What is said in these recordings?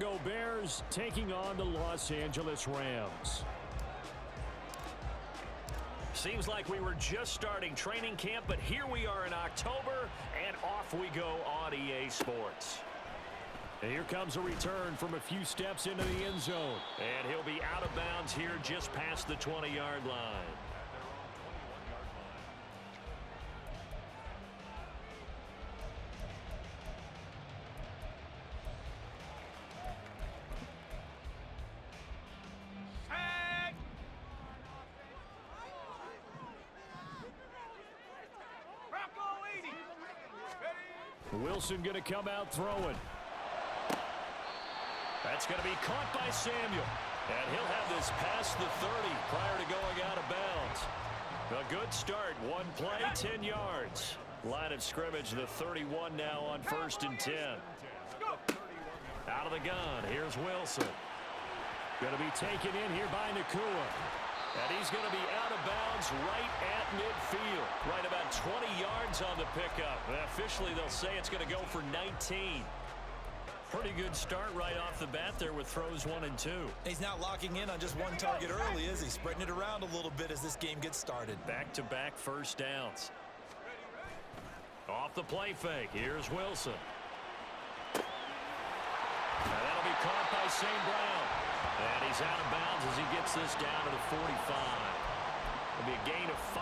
Chicago Bears taking on the Los Angeles Rams. Seems like we were just starting training camp, but here we are in October, and off we go on EA Sports. And here comes a return from a few steps into the end zone. And he'll be out of bounds here just past the 20-yard line. Wilson going to come out throwing. That's going to be caught by Samuel. And he'll have this past the 30 prior to going out of bounds. A good start. One play, 10 yards. Line of scrimmage, the 31 now on 1st and 10. Out of the gun, here's Wilson. Going to be taken in here by Nakua. And he's going to be out of bounds right at midfield. Right about 20 yards on the pickup. And officially, they'll say it's going to go for 19. Pretty good start right off the bat there with throws 1 and 2. He's not locking in on just one target early, is he? Spreading it around a little bit as this game gets started. Back-to-back first downs. Off the play fake. Here's Wilson. And that'll be caught by St. Brown. And he's out of bounds as he gets this down to the 45. It'll be a gain of 5,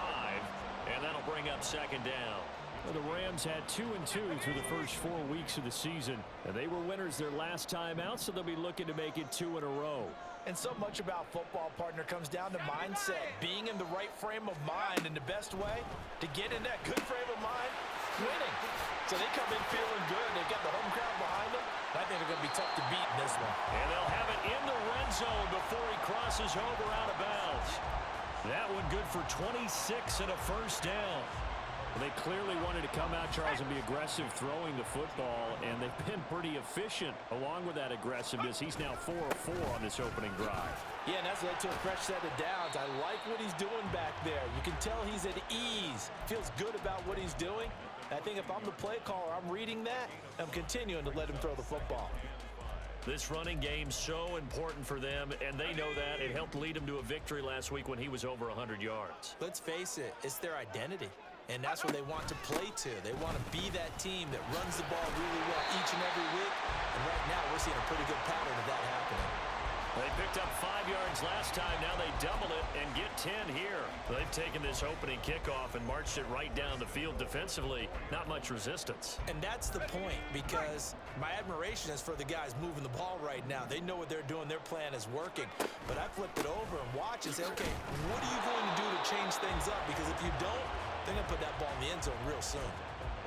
and that'll bring up 2nd down. Well, the Rams had 2 and 2 through the first 4 weeks of the season, and they were winners their last time out, so they'll be looking to make it 2 in a row. And so much about football, partner, comes down to mindset. Being in the right frame of mind, and the best way to get in that good frame of mind, winning. So they come in feeling good. They've got the home crowd behind them. I think they're going to be tough to beat in this one. And they'll have it in the red zone before he crosses over out of bounds. That one good for 26 and a first down. Well, they clearly wanted to come out, Charles, and be aggressive throwing the football, and they've been pretty efficient along with that aggressiveness. He's now 4 of 4 on this opening drive. Yeah, and that's led to a fresh set of downs. I like what he's doing back there. You can tell he's at ease. Feels good about what he's doing. I think if I'm the play caller, I'm reading that. I'm continuing to let him throw the football. This running game's so important for them, and they know that. It helped lead them to a victory last week when he was over 100 yards. Let's face it, it's their identity. And that's what they want to play to. They want to be that team that runs the ball really well each and every week. And right now, we're seeing a pretty good pattern of that happening. They picked up 5 yards last time. Now they double it and get 10 here. They've taken this opening kickoff and marched it right down the field defensively. Not much resistance. And that's the point, because my admiration is for the guys moving the ball right now. They know what they're doing. Their plan is working. But I flip it over and watch and say, okay, what are you going to do to change things up? Because if you don't, they're going to put that ball in the end zone real soon.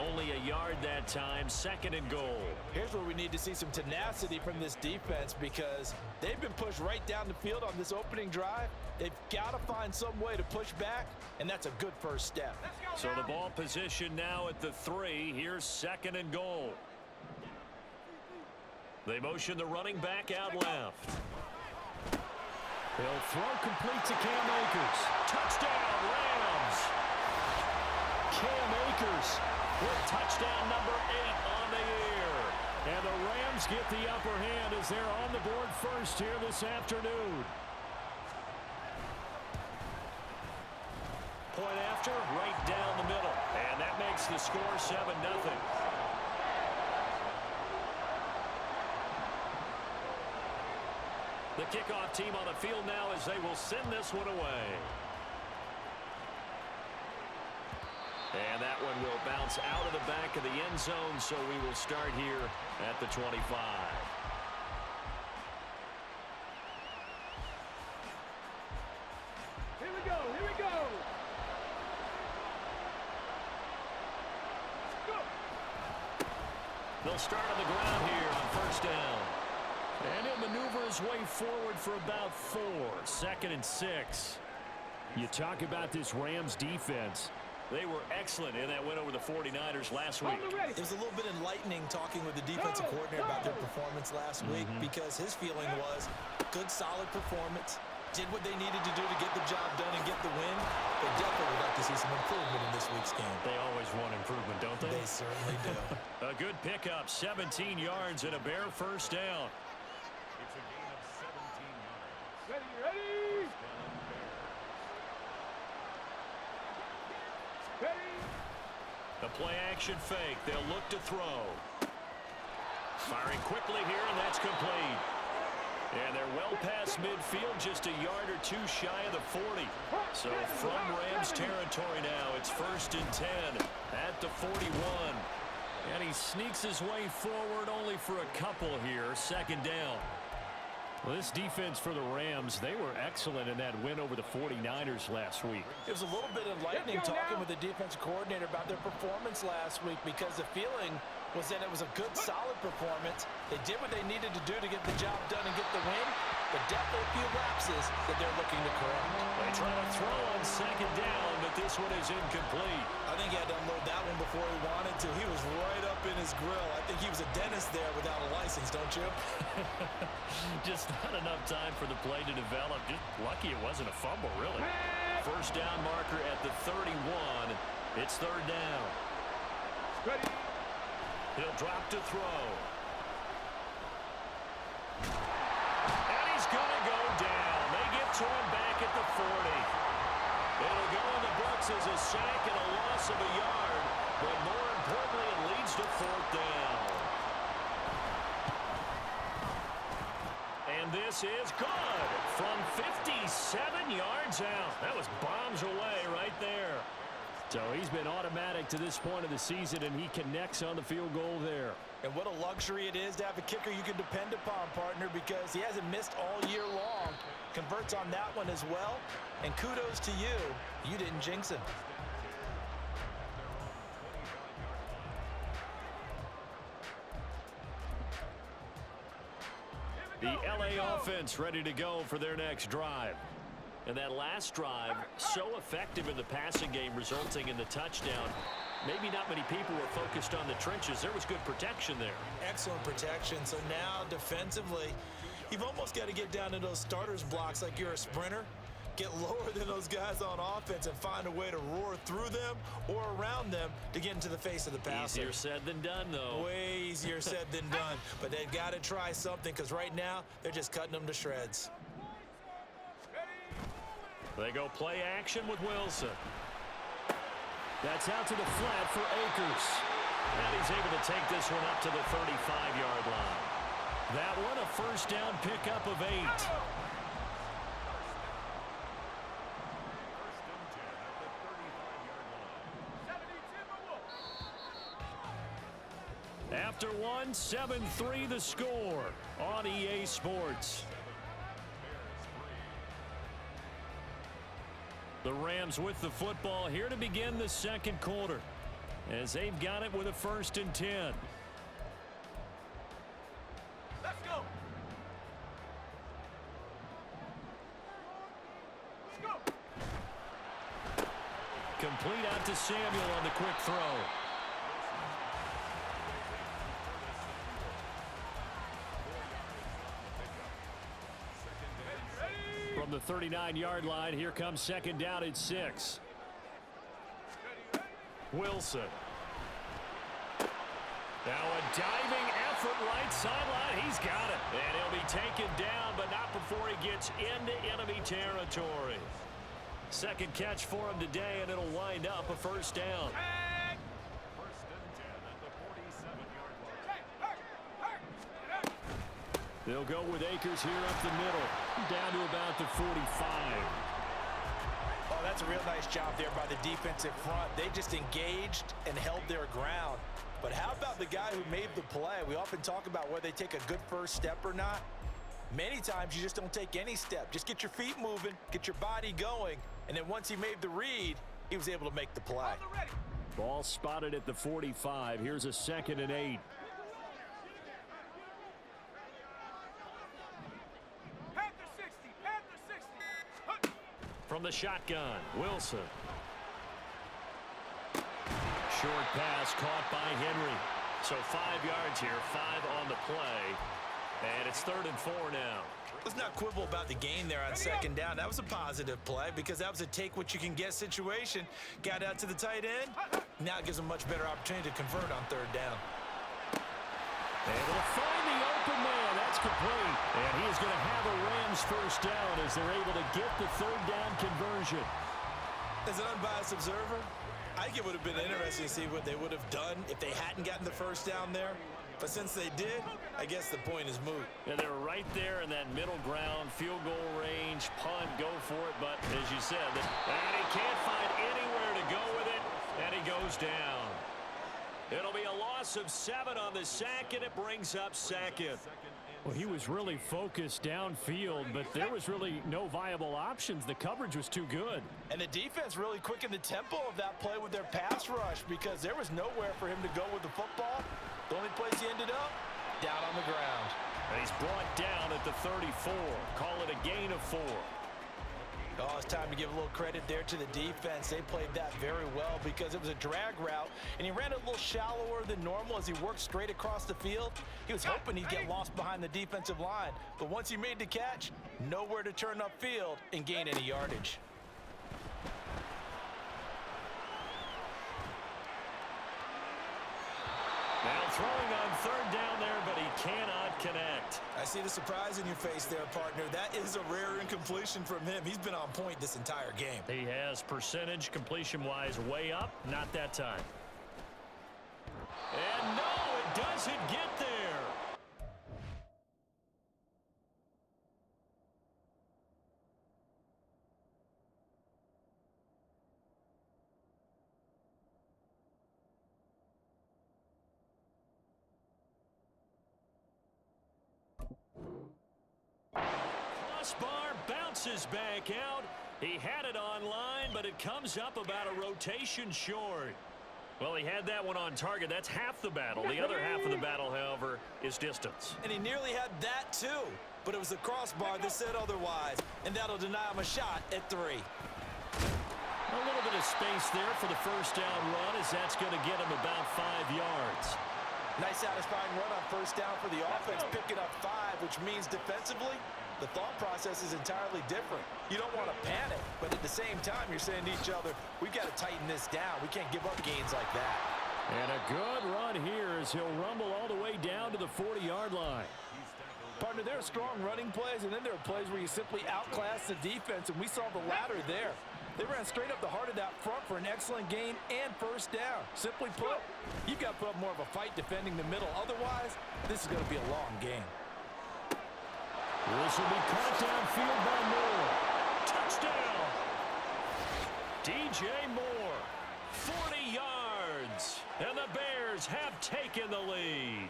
Only a yard that time, 2nd and goal. Here's where we need to see some tenacity from this defense, because they've been pushed right down the field on this opening drive. They've got to find some way to push back, and that's a good first step. So the ball position now at the 3. Here's 2nd and goal. They motion the running back out left. They'll throw complete to Cam Akers. Touchdown, Rams! Cam Akers with touchdown number 8 on the year. And the Rams get the upper hand as they're on the board first here this afternoon. Point after, right down the middle. And that makes the score 7-0. The kickoff team on the field now as they will send this one away. And that one will bounce out of the back of the end zone, so we will start here at the 25. Here we go, here we go! Go! They'll start on the ground here on first down. And he'll maneuver his way forward for about 4. 2nd and 6. You talk about this Rams defense. They were excellent in that win over the 49ers last week. It was a little bit enlightening talking with the defensive coordinator about their performance last week, because his feeling was good, solid performance, did what they needed to do to get the job done and get the win. They definitely would like to see some improvement in this week's game. They always want improvement, don't they? They certainly do. A good pickup, 17 yards and a bare first down. Ready, ready. Ready. The play action fake. They'll look to throw. Firing quickly here, and that's complete. And they're well past midfield, just a yard or two shy of the 40. So from Rams territory now, it's 1st and 10 at the 41. And he sneaks his way forward only for a couple here. 2nd down. Well, this defense for the Rams, they were excellent in that win over the 49ers last week. It was a little bit enlightening talking with the defensive coordinator about their performance last week, because the feeling was that it was a good, solid performance. They did what they needed to do to get the job done and get the win, but definitely a few lapses that they're looking to correct. They try to throw on 2nd down, but this one is incomplete. I think he had to unload that one before he wanted to. He was right up in his grill. I think he was a dentist there without a license, don't you? Just not enough time for the play to develop. Just lucky it wasn't a fumble, really. 1st down marker at the 31. It's 3rd down. Ready. He'll drop to throw. And he's going to go down. They get to him back at the 40. It'll go in the books as a sack and a loss of a yard. But more importantly, it leads to 4th down. And this is good from 57 yards out. That was bombs away right there. So he's been automatic to this point of the season, and he connects on the field goal there. And what a luxury it is to have a kicker you can depend upon, partner, because he hasn't missed all year long. Converts on that one as well. And kudos to you. You didn't jinx him. The LA offense ready to go for their next drive. And that last drive, so effective in the passing game, resulting in the touchdown. Maybe not many people were focused on the trenches. There was good protection there. Excellent protection. So now, defensively, you've almost got to get down to those starters blocks like you're a sprinter. Get lower than those guys on offense and find a way to roar through them or around them to get into the face of the passer. Easier said than done, though. Way easier said than done. But they've got to try something, because right now, they're just cutting them to shreds. They go play action with Wilson. That's out to the flat for Akers. And he's able to take this one up to the 35-yard line. That one a 1st down pickup of 8. After one, 7-3 the score on EA Sports. The Rams with the football here to begin the 2nd quarter, as they've got it with a 1st and 10. Let's go. Let's go. Complete out to Samuel on the quick throw. From the 39-yard line, here comes 2nd down at 6. Wilson. Now a diving effort right sideline. He's got it. And he'll be taken down, but not before he gets into enemy territory. 2nd catch for him today, and it'll wind up a 1st down. They'll go with Akers here up the middle, down to about the 45. Oh, that's a real nice job there by the defensive front. They just engaged and held their ground. But how about the guy who made the play? We often talk about whether they take a good first step or not. Many times you just don't take any step. Just get your feet moving, get your body going, and then once he made the read, he was able to make the play. Ball spotted at the 45. Here's a 2nd and 8. From the shotgun, Wilson. Short pass caught by Henry. So 5 yards here, 5 on the play. And it's 3rd and 4 now. Let's not quibble about the gain there on 2nd down. That was a positive play because that was a take-what-you-can-get situation. Got out to the tight end. Now it gives them a much better opportunity to convert on 3rd down. Able to find the open man. That's That's complete. And he is going to have a Rams first down as they're able to get the third down conversion. As an unbiased observer, I think it would have been interesting to see what they would have done if they hadn't gotten the first down there. But since they did, I guess the point is moot. And they're right there in that middle ground, field goal range, punt, go for it. But as you said, and he can't find anywhere to go with it, and he goes down. It'll be a loss of 7 on the sack, and it brings up second. Well, he was really focused downfield, but there was really no viable options. The coverage was too good. And the defense really quickened the tempo of that play with their pass rush because there was nowhere for him to go with the football. The only place he ended up, down on the ground. And he's brought down at the 34. Call it a gain of 4. Oh, it's time to give a little credit there to the defense. They played that very well because it was a drag route, and he ran a little shallower than normal as he worked straight across the field. He was hoping he'd get lost behind the defensive line, but once he made the catch, nowhere to turn upfield and gain any yardage. Now throwing on third down there, but he cannot connect. I see the surprise in your face there, partner. That is a rare incompletion from him. He's been on point this entire game. He has percentage completion-wise way up, not that time. And no, it doesn't get there. Crossbar bounces back out. He had it online, but it comes up about a rotation short. Well, he had that one on target. That's half the battle. The other half of the battle, however, is distance. And he nearly had that, too. But it was the crossbar that said otherwise, and that'll deny him a shot at 3. A little bit of space there for the first down run, as that's going to get him about 5 yards. Nice satisfying run on first down for the offense, picking up 5, which means defensively, the thought process is entirely different. You don't want to panic, but at the same time, you're saying to each other, we've got to tighten this down. We can't give up gains like that. And a good run here as he'll rumble all the way down to the 40-yard line. Partner, there are strong running plays, and then there are plays where you simply outclass the defense, and we saw the latter there. They ran straight up the heart of that front for an excellent gain and first down. Simply put, you've got to put up more of a fight defending the middle. Otherwise, this is going to be a long game. This will be caught downfield by Moore. Touchdown! DJ Moore, 40 yards, and the Bears have taken the lead.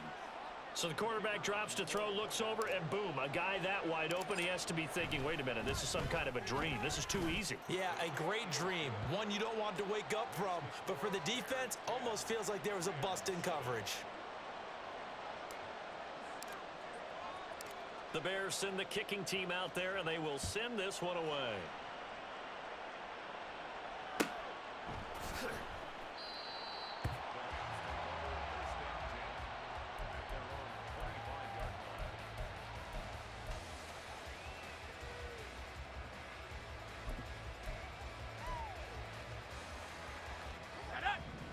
So the quarterback drops to throw, looks over, and boom, a guy that wide open, he has to be thinking, wait a minute, this is some kind of a dream. This is too easy. Yeah, a great dream. One you don't want to wake up from. But for the defense, almost feels like there was a bust in coverage. The Bears send the kicking team out there, and they will send this one away.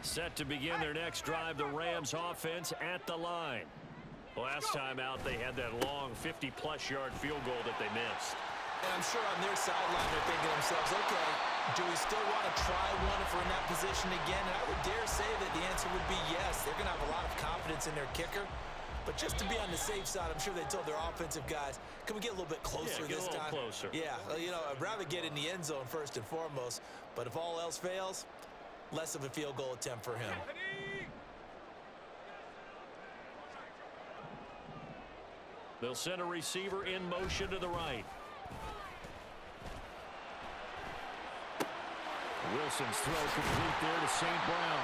Set to begin their next drive, the Rams offense at the line. Last time out, they had that long 50-plus yard field goal that they missed. And I'm sure on their sideline they're thinking to themselves, okay, do we still want to try one if we're in that position again? And I would dare say that the answer would be yes. They're going to have a lot of confidence in their kicker. But just to be on the safe side, I'm sure they told their offensive guys, can we get a little bit closer this time? Closer. Yeah, you know, I'd rather get in the end zone first and foremost. But if all else fails, less of a field goal attempt for him. They'll send a receiver in motion to the right. Wilson's throw complete there to St. Brown.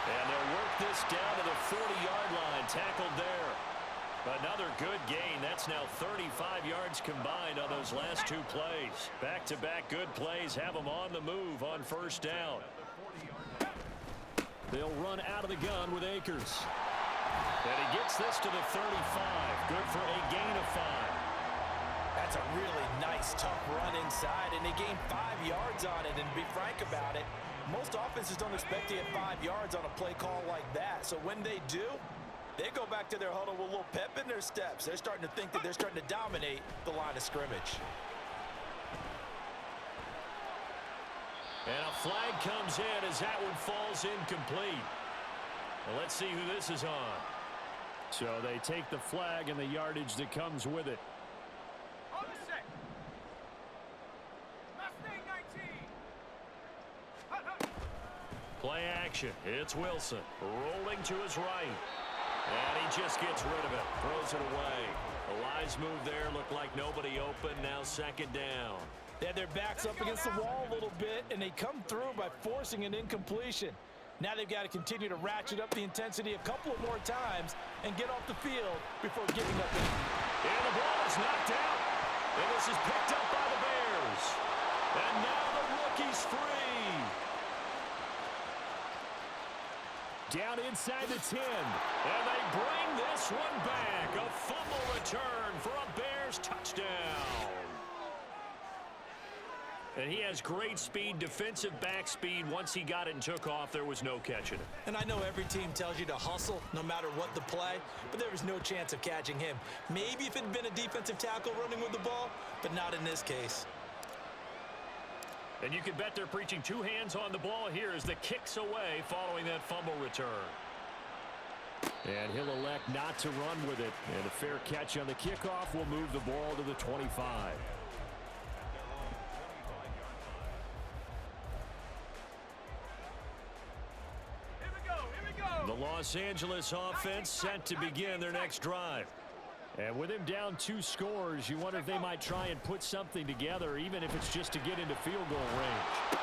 And they'll work this down to the 40-yard line. Tackled there. Another good gain. That's now 35 yards combined on those last 2 plays. Back-to-back good plays have them on the move on first down. They'll run out of the gun with Akers. And he gets this to the 35. Good for a gain of 5. That's a really nice, tough run inside, and they gained 5 yards on it. And to be frank about it, most offenses don't expect to get 5 yards on a play call like that. So when they do, They go back to their huddle with a little pep in their steps. They're starting to think that they're starting to dominate the line of scrimmage. And a flag comes in as that one falls incomplete. Well, let's see who this is on. So they take the flag and the yardage that comes with it. On the set. Mustang 19. Hut, hut. Play action. It's Wilson rolling to his right. And he just gets rid of it. Throws it away. The wise move there. Looked like nobody open. Now second down. They had their backs up against the wall a little bit, and they come through by forcing an incompletion. Now they've got to continue to ratchet up the intensity a couple of more times and get off the field before giving up. And the ball is knocked out. And this is picked up by the Bears. And now the rookie's free. Down inside the 10. And they bring this one back. A fumble return for a Bears touchdown. And he has great speed, defensive back speed. Once he got it and took off, there was no catching it. And I know every team tells you to hustle no matter what the play, but there was no chance of catching him. Maybe if it had been a defensive tackle running with the ball, but not in this case. And you can bet they're preaching two hands on the ball here as the kick's away following that fumble return. And he'll elect not to run with it. And a fair catch on the kickoff will move the ball to the 25. The Los Angeles offense set to begin their next drive. And with him down 2 scores, you wonder if they might try and put something together, even if it's just to get into field goal range.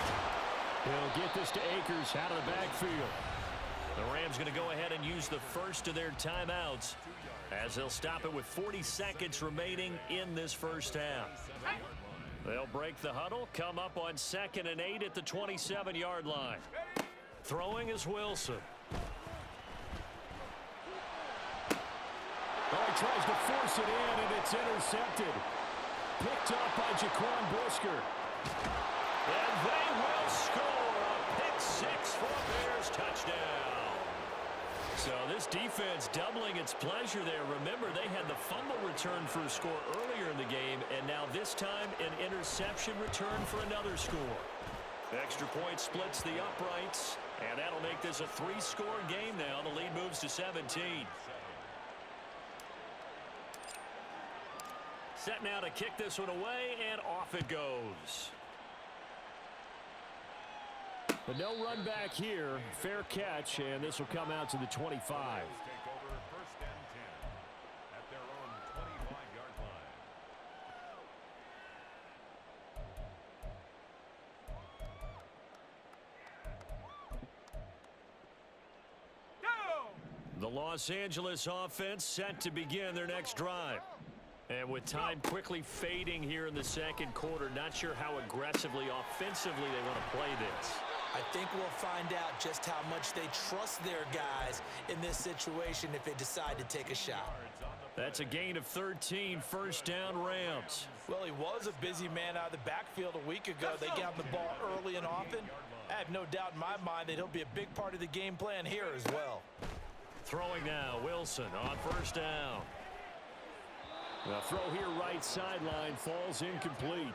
He'll get this to Akers out of the backfield. The Rams going to go ahead and use the first of their timeouts as they'll stop it with 40 seconds remaining in this first half. They'll break the huddle, come up on 2nd and 8 at the 27-yard line. Throwing is Wilson. Oh, he tries to force it in, and it's intercepted. Picked up by Jaquan Brisker. And they will score a pick 6 for a Bears touchdown. So this defense doubling its pleasure there. Remember, they had the fumble return for a score earlier in the game, and now this time an interception return for another score. Extra point splits the uprights, and that'll make this a 3-score game now. The lead moves to 17. Set now to kick this one away, and off it goes. But no run back here. Fair catch, and this will come out to the 25. The Los Angeles offense set to begin their next drive. And with time quickly fading here in the second quarter, not sure how aggressively, offensively they want to play this. I think we'll find out just how much they trust their guys in this situation if they decide to take a shot. That's a gain of 13, first down Rams. Well, he was a busy man out of the backfield a week ago. They got him the ball early and often. I have no doubt in my mind that he'll be a big part of the game plan here as well. Throwing now, Wilson on first down. The throw here right sideline falls incomplete.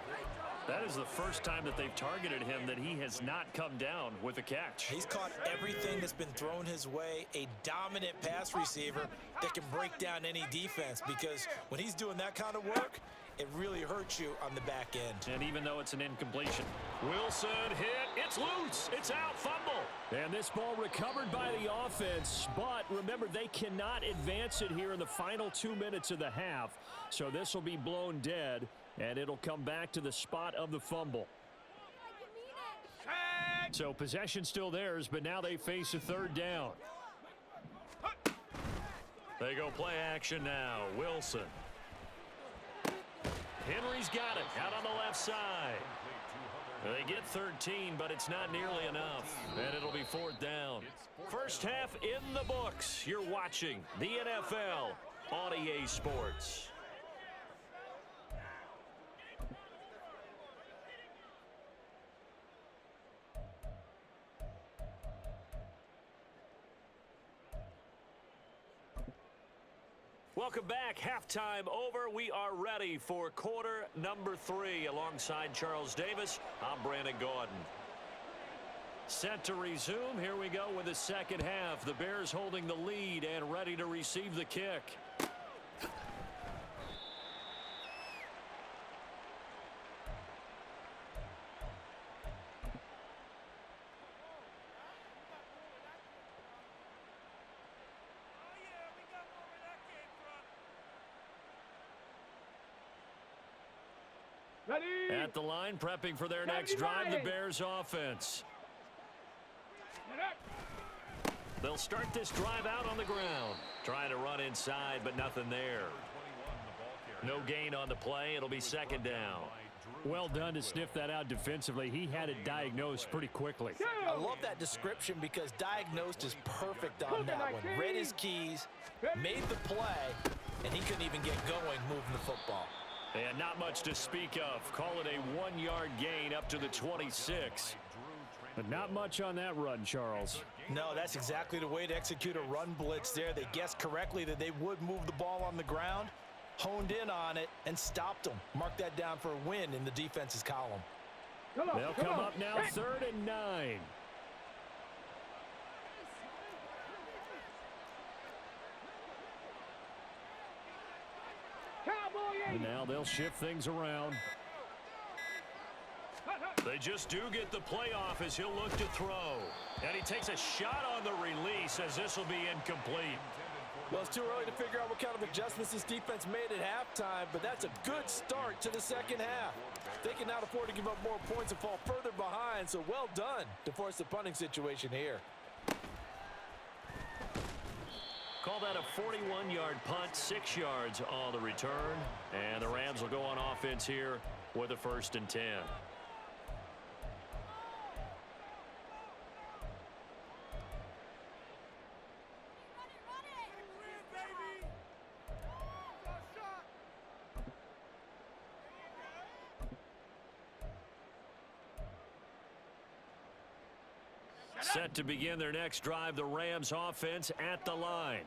That is the first time that they've targeted him that he has not come down with a catch. He's caught everything that's been thrown his way, a dominant pass receiver that can break down any defense, because when he's doing that kind of work, it really hurts you on the back end. And even though it's an incompletion, Wilson hit, it's loose, it's out, fumble. And this ball recovered by the offense, but remember, they cannot advance it here in the final 2 minutes of the half, so this will be blown dead, and it'll come back to the spot of the fumble. So possession still theirs, but now they face a third down. They go play action now, Wilson. Henry's got it out on the left side. They get 13, but it's not nearly enough, and it'll be fourth down. First half in the books. You're watching the NFL on EA Sports. Welcome back. Halftime over. We are ready for quarter number 3. Alongside Charles Davis, I'm Brandon Gaudin. Set to resume. Here we go with the second half. The Bears holding the lead and ready to receive the kick. At the line, prepping for their next drive, the Bears offense. They'll start this drive out on the ground. Trying to run inside, but nothing there. No gain on the play. It'll be second down. Well done to sniff that out defensively. He had it diagnosed pretty quickly. I love that description because diagnosed is perfect on that one. Read his keys, made the play, and he couldn't even get going moving the football. And not much to speak of. Call it a 1-yard gain up to the 26. But not much on that run, Charles. No, that's exactly the way to execute a run blitz there. They guessed correctly that they would move the ball on the ground, honed in on it, and stopped them. Mark that down for a win in the defense's column. They'll come up now 3rd and 9. And now they'll shift things around. They just do get the playoff as he'll look to throw. And he takes a shot on the release as this will be incomplete. Well, it's too early to figure out what kind of adjustments this defense made at halftime, but that's a good start to the second half. They can now afford to give up more points and fall further behind, so well done to force the punting situation here. Call that a 41-yard punt, 6 yards on the return. And the Rams will go on offense here with a 1st and 10. Set to begin their next drive, the Rams offense at the line.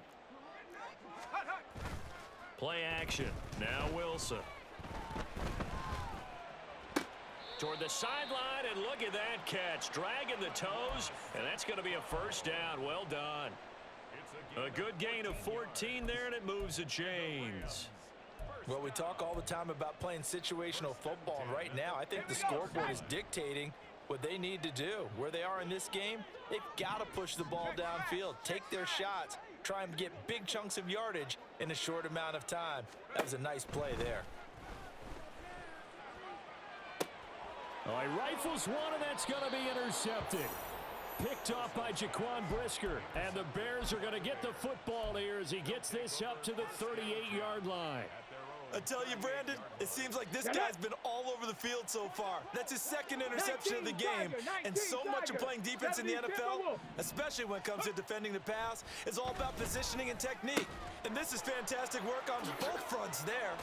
Play action. Now Wilson. Toward the sideline, and look at that catch. Dragging the toes, and that's going to be a 1st down. Well done. A good gain of 14 there, and it moves the chains. Well, we talk all the time about playing situational football, and right now I think the scoreboard is dictating what they need to do. Where they are in this game, they've got to push the ball downfield, take their shots, try and get big chunks of yardage in a short amount of time. That was a nice play there. Oh, he rifles one, and that's going to be intercepted. Picked off by Jaquan Brisker, and the Bears are going to get the football here as he gets this up to the 38-yard line. I tell you, Brandon, it seems like this guy's been all over the field so far. That's his 2nd interception of the game. And so much of playing defense in the NFL, especially when it comes to defending the pass, is all about positioning and technique. And this is fantastic work on both fronts there.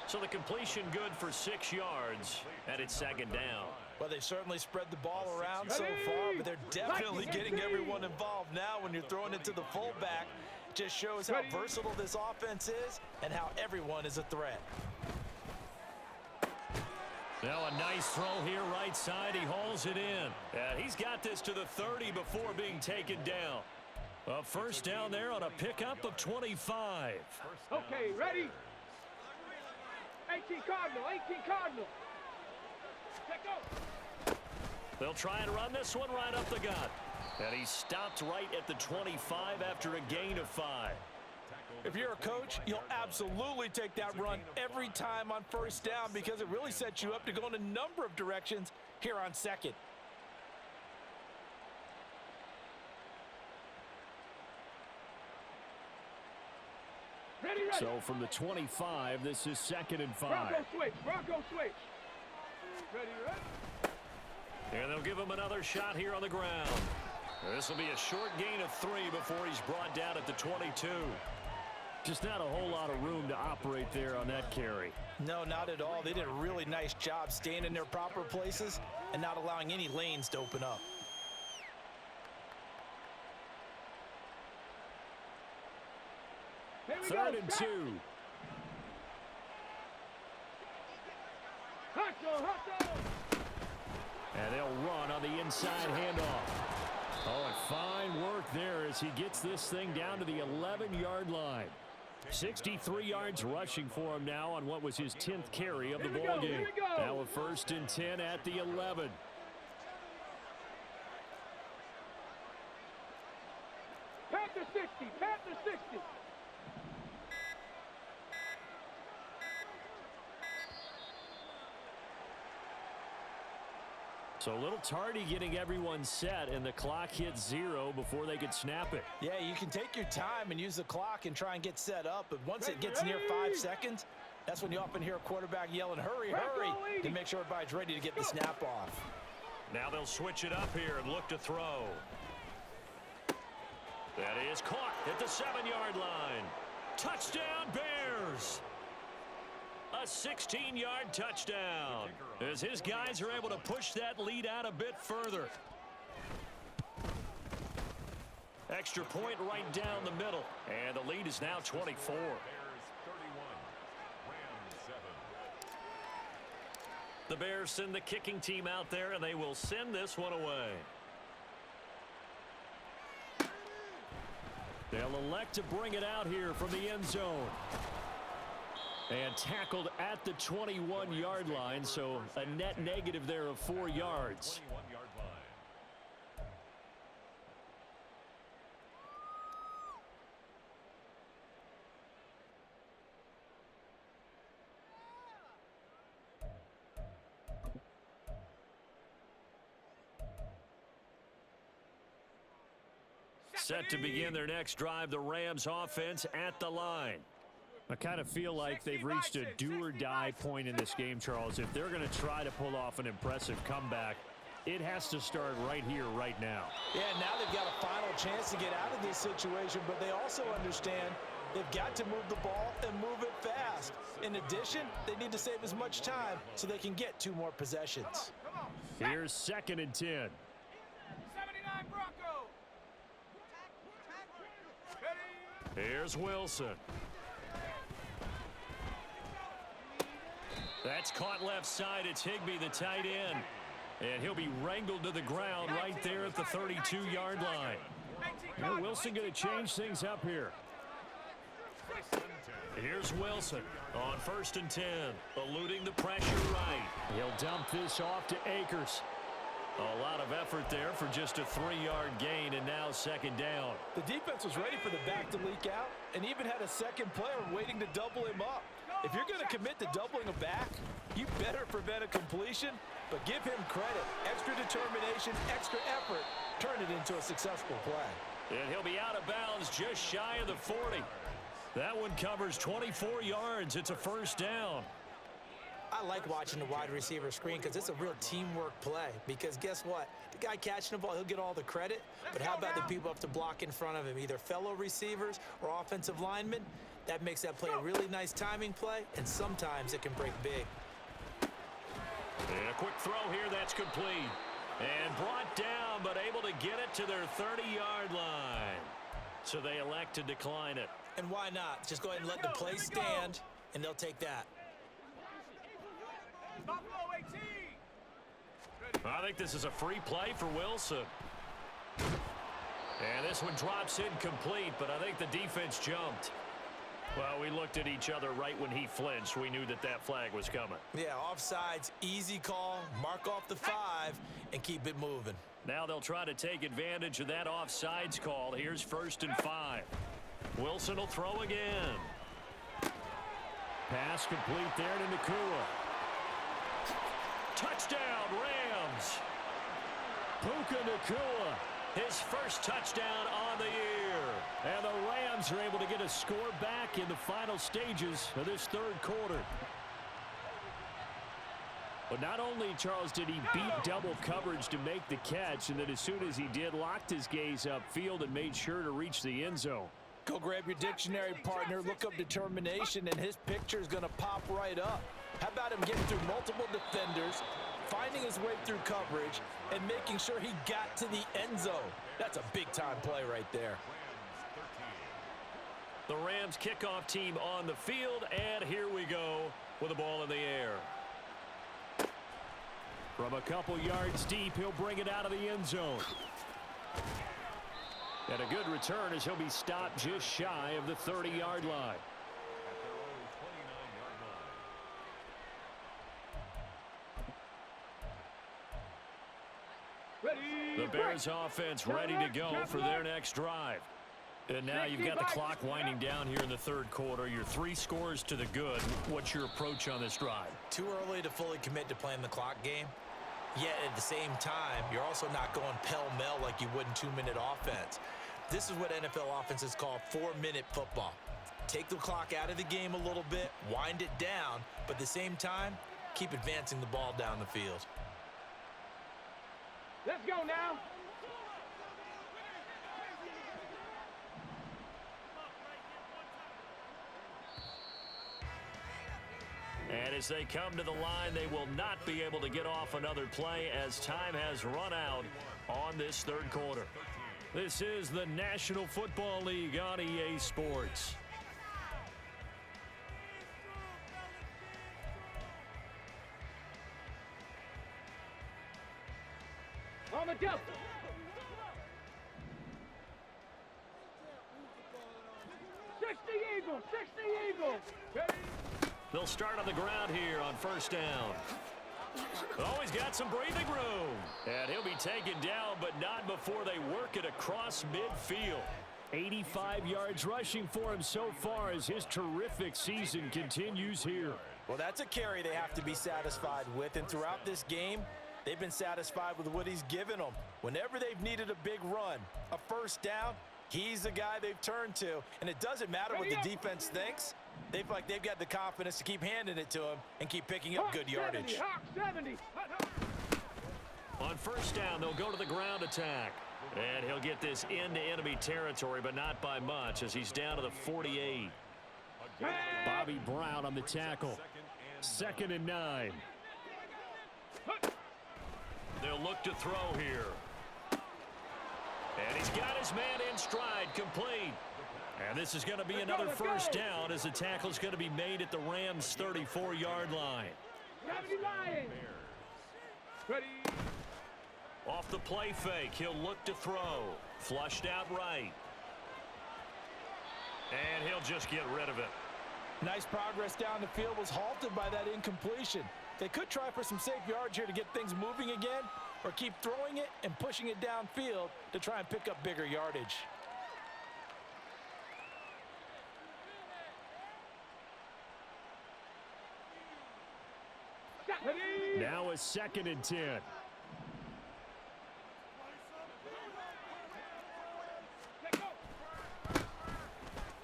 So the completion good for 6 yards, and it's 2nd down. Well, they certainly spread the ball around so far, but they're definitely getting everyone involved now when you're throwing it to the fullback. Just shows how versatile this offense is and how everyone is a threat. Now a nice throw here right side. He hauls it in. And he's got this to the 30 before being taken down. A 1st down there on a pickup of 25. Okay, ready? 18 Cardinal, 18 Cardinal. Check go. They'll try and run this one right up the gut. And he stopped right at the 25 after a gain of 5. If you're a coach, you'll absolutely take that run every time on 1st down because it really sets you up to go in a number of directions here on 2nd. Ready. So from the 25, this is 2nd and 5. Bronco switch. Ready. And they'll give him another shot here on the ground. This will be a short gain of 3 before he's brought down at the 22. Just not a whole lot of room to operate there on that carry. No, not at all. They did a really nice job staying in their proper places and not allowing any lanes to open up. Third and 2. And they'll run on the inside handoff. Oh, and fine work there as he gets this thing down to the 11-yard line. 63 yards rushing for him now on what was his 10th carry of the ball game. Now a 1st and 10 at the 11. Panther 60, Panther 60. So a little tardy getting everyone set, and the clock hits 0 before they could snap it. Yeah, you can take your time and use the clock and try and get set up, but once it gets near 5 seconds, that's when you often hear a quarterback yelling, hurry, hurry, to make sure everybody's ready to get the snap off. Now they'll switch it up here and look to throw. That is caught at the 7-yard line. Touchdown, Bears! A 16-yard touchdown as his guys are able to push that lead out a bit further. Extra point right down the middle, and the lead is now 24. The Bears send the kicking team out there, and they will send this one away. They'll elect to bring it out here from the end zone. And tackled at the 21-yard line, so a net negative there of 4 yards. Set to begin their next drive, the Rams offense at the line. I kind of feel like they've reached a do-or-die point in this game, Charles. If they're going to try to pull off an impressive comeback, it has to start right here, right now. Yeah, now they've got a final chance to get out of this situation, but they also understand they've got to move the ball and move it fast. In addition, they need to save as much time so they can get 2 more possessions. Here's 2nd and 10. 79 Bronco. Here's Wilson. That's caught left side. It's Higbee, the tight end. And he'll be wrangled to the ground right there at the 32-yard line. Now Wilson going to change things up here. Here's Wilson on 1st and 10, eluding the pressure right. He'll dump this off to Akers. A lot of effort there for just a 3-yard gain, and now 2nd down. The defense was ready for the back to leak out and even had a second player waiting to double him up. If you're going to commit to doubling a back, you better prevent a completion, but give him credit. Extra determination, extra effort, turn it into a successful play. And he'll be out of bounds just shy of the 40. That one covers 24 yards. It's a 1st down. I like watching the wide receiver screen because it's a real teamwork play. Because guess what? The guy catching the ball, he'll get all the credit. But how about the people up to block in front of him, either fellow receivers or offensive linemen? That makes that play a really nice timing play, and sometimes it can break big. And a quick throw here, that's complete. And brought down, but able to get it to their 30-yard line. So they elect to decline it. And why not? Just go ahead and let the play stand, and they'll take that. I think this is a free play for Wilson. And this one drops incomplete, but I think the defense jumped. Well, we looked at each other right when he flinched. We knew that that flag was coming. Yeah, offsides, easy call, mark off the 5, and keep it moving. Now they'll try to take advantage of that offsides call. Here's 1st and 5. Wilson will throw again. Pass complete there to Nakua. Touchdown, Rams. Puka Nakua. His first touchdown on the year. And the Rams are able to get a score back in the final stages of this 3rd quarter. But not only, Charles, did he beat double coverage to make the catch, and then as soon as he did, locked his gaze upfield and made sure to reach the end zone. Go grab your dictionary, partner, look up determination, and his picture is going to pop right up. How about him getting through multiple defenders, finding his way through coverage, and making sure he got to the end zone? That's a big-time play right there. The Rams kickoff team on the field, and here we go with the ball in the air. From a couple yards deep, he'll bring it out of the end zone. And a good return as he'll be stopped just shy of the 30-yard line. The Bears offense ready to go for their next drive. And now you've got the clock winding down here in the third quarter. You're 3 scores to the good. What's your approach on this drive? Too early to fully commit to playing the clock game. Yet at the same time, you're also not going pell-mell like you would in 2-minute offense. This is what NFL offenses call 4-minute football. Take the clock out of the game a little bit, wind it down, but at the same time, keep advancing the ball down the field. Let's go now. And as they come to the line, they will not be able to get off another play as time has run out on this third quarter. This is the National Football League on EA Sports. On the double. 60 Eagles, 60 Eagles. Ready? They'll start on the ground here on first down. Oh, he's got some breathing room. And he'll be taken down, but not before they work it across midfield. 85 yards rushing for him so far as his terrific season continues here. Well, that's a carry they have to be satisfied with, and throughout this game, they've been satisfied with what he's given them. Whenever they've needed a big run, a first down, he's the guy they've turned to, and it doesn't matter what the defense thinks. They've got the confidence to keep handing it to him and keep picking up good yardage. Hawk 70. On first down, they'll go to the ground attack. And he'll get this into enemy territory, but not by much as he's down to the 48. Bobby Brown on the tackle. 2nd and 9. They'll look to throw here. And he's got his man in stride, complete. And this is going to be another first down as the tackle is going to be made at the Rams' 34-yard line. 70 Lions. Ready? Off the play fake, he'll look to throw. Flushed out right. And he'll just get rid of it. Nice progress down the field was halted by that incompletion. They could try for some safe yards here to get things moving again, or keep throwing it and pushing it downfield to try and pick up bigger yardage. Now a 2nd and 10.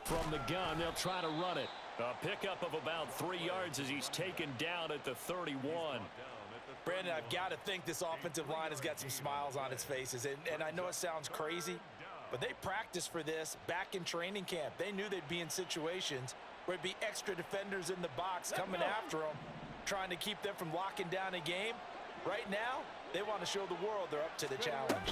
From the gun, they'll try to run it. A pickup of about 3 yards as he's taken down at the 31. Brandon, I've got to think this offensive line has got some smiles on its faces. And I know it sounds crazy, but they practiced for this back in training camp. They knew they'd be in situations where it'd be extra defenders in the box coming after them, trying to keep them from locking down a game. Right now, they want to show the world they're up to the challenge.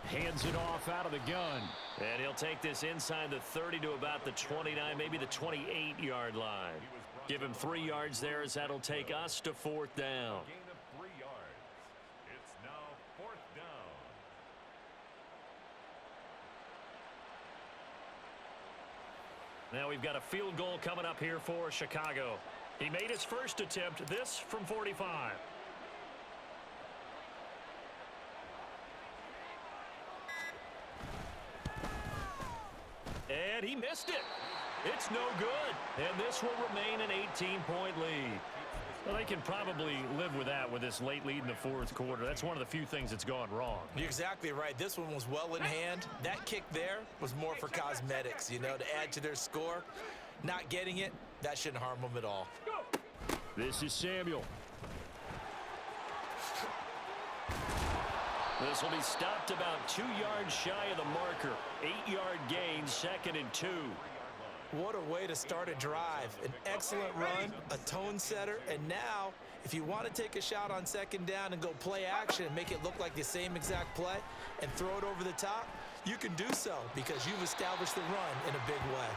Hands it off out of the gun. And he'll take this inside the 30 to about the 29, maybe the 28-yard line. Give him 3 yards there as that'll take us to 4th down. Gain of 3 yards. It's now 4th down. Now we've got a field goal coming up here for Chicago. He made his first attempt, this from 45. And he missed it. It's no good. And this will remain an 18-point lead. Well, they can probably live with that with this late lead in the 4th quarter. That's one of the few things that's gone wrong. You're exactly right. This one was well in hand. That kick there was more for cosmetics, to add to their score. Not getting it, that shouldn't harm them at all. This is Samuel. This will be stopped about 2 yards shy of the marker. 8-yard gain, 2nd and 2. What a way to start a drive. An excellent run, a tone setter, and now, if you want to take a shot on 2nd down and go play action and make it look like the same exact play and throw it over the top, You can do so because you've established the run in a big way.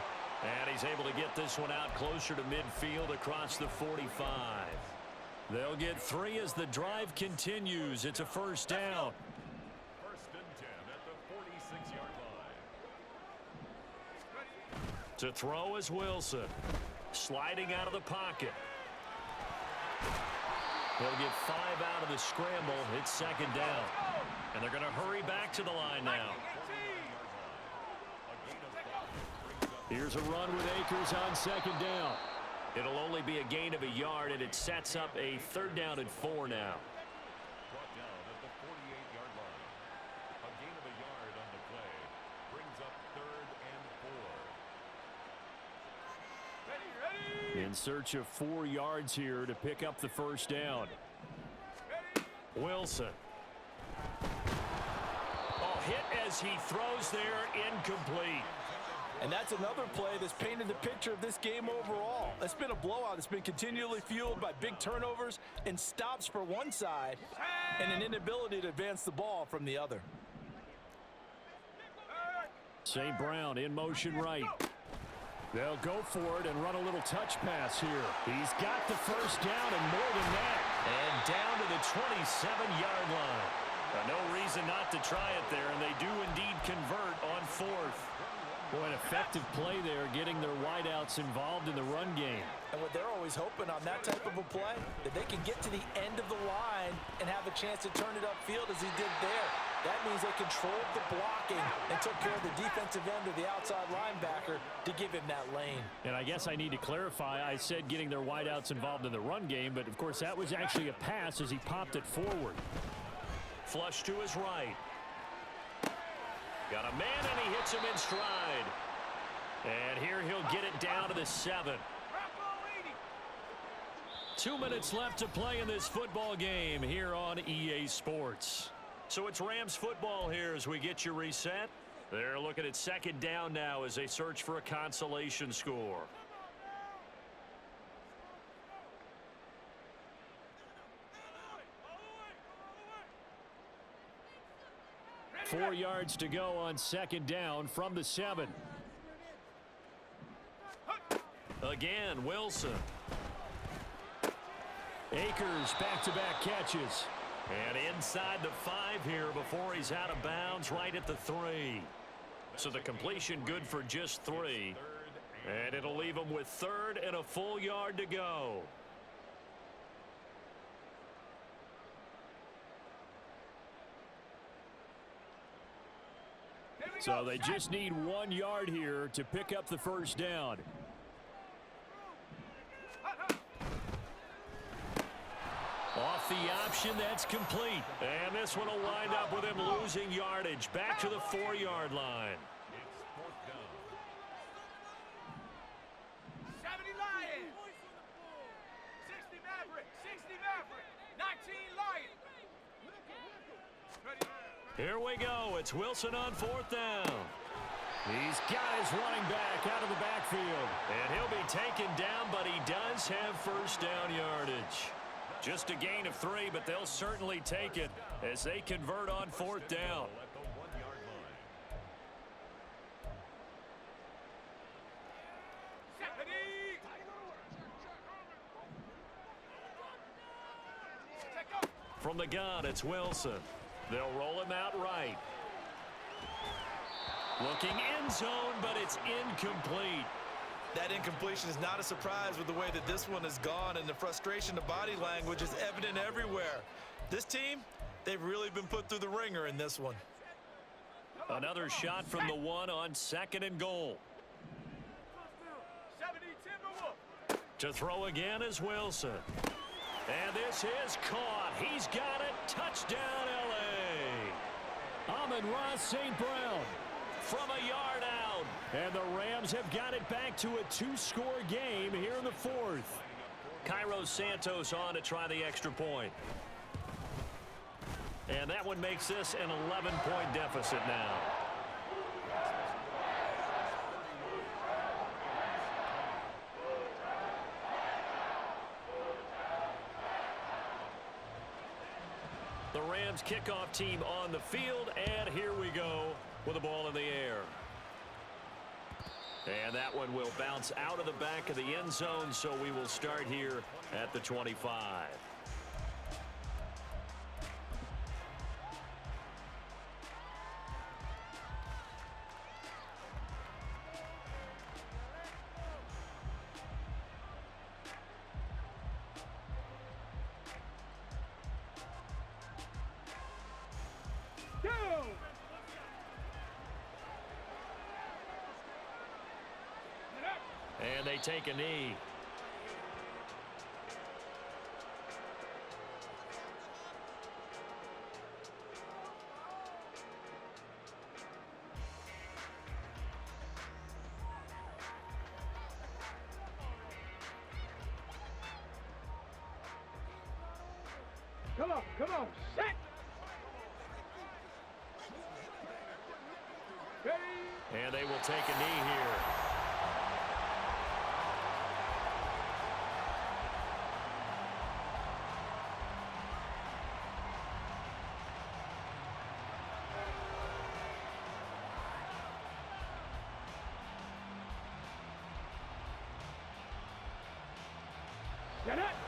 And he's able to get this one out closer to midfield across the 45. They'll get 3 as the drive continues. It's a first down. First and 10 at the 46-yard line. To throw is Wilson. Sliding out of the pocket. He'll get 5 out of the scramble. It's second down. And they're going to hurry back to the line now. Here's a run with Akers on second down. It'll only be a gain of a yard, and it sets up a third down and 4 now. Brought down at the 48-yard line. A gain of a yard on the play brings up third and 4. In search of 4 yards here to pick up the first down. Wilson. Oh, hit as he throws there, incomplete. And that's another play that's painted the picture of this game overall. It's been a blowout. It's been continually fueled by big turnovers and stops for one side and an inability to advance the ball from the other. St. Brown in motion right. They'll go for it and run a little touch pass here. He's got the first down and more than that. And down to the 27-yard line. No reason not to try it there, and they do indeed convert on 4th. Boy, an effective play there, getting their wideouts involved in the run game. And what they're always hoping on that type of a play, that they can get to the end of the line and have a chance to turn it upfield as he did there. That means they controlled the blocking and took care of the defensive end of the outside linebacker to give him that lane. And I guess I need to clarify, I said getting their wideouts involved in the run game, but of course that was actually a pass as he popped it forward. Flush to his right. Got a man, and he hits him in stride. And here he'll get it down to the 7. 2 minutes left to play in this football game here on EA Sports. So it's Rams football here as we get you reset. They're looking at second down now as they search for a consolation score. Four yards to go on second down from the 7. Again, Wilson. Akers back-to-back catches. And inside the 5 here before he's out of bounds right at the 3. So the completion good for just 3. And it'll leave him with 3rd and a full yard to go. So they just need 1 yard here to pick up the first down. Off the option, that's complete. And this one will wind up with him losing yardage. Back to the 4-yard line. It's fourth down. 70 Lions. 60 Maverick. 60 Maverick. 19 Lions. Here we go. It's Wilson on 4th down. He's got his running back out of the backfield. And he'll be taken down, but he does have first down yardage. Just a gain of 3, but they'll certainly take it as they convert on 4th down. At the 1-yard line. From the gun, it's Wilson. They'll roll him out right. Looking end zone, but it's incomplete. That incompletion is not a surprise with the way that this one has gone, and the frustration of body language is evident everywhere. This team, they've really been put through the ringer in this one. Another shot from the 1 on 2nd and goal. 70 Timberwolf. To throw again is Wilson. And this is caught. He's got it. Touchdown, L.A. Amon-Ra St. Brown from a yard out. And the Rams have got it back to a 2-score game here in the 4th. Cairo Santos on to try the extra point. And that one makes this an 11-point deficit now. The Rams kickoff team on the field, and here we go with the ball in the air. And that one will bounce out of the back of the end zone, so we will start here at the 25. And they take a knee. Come on, set! And they will take a knee here. Get it!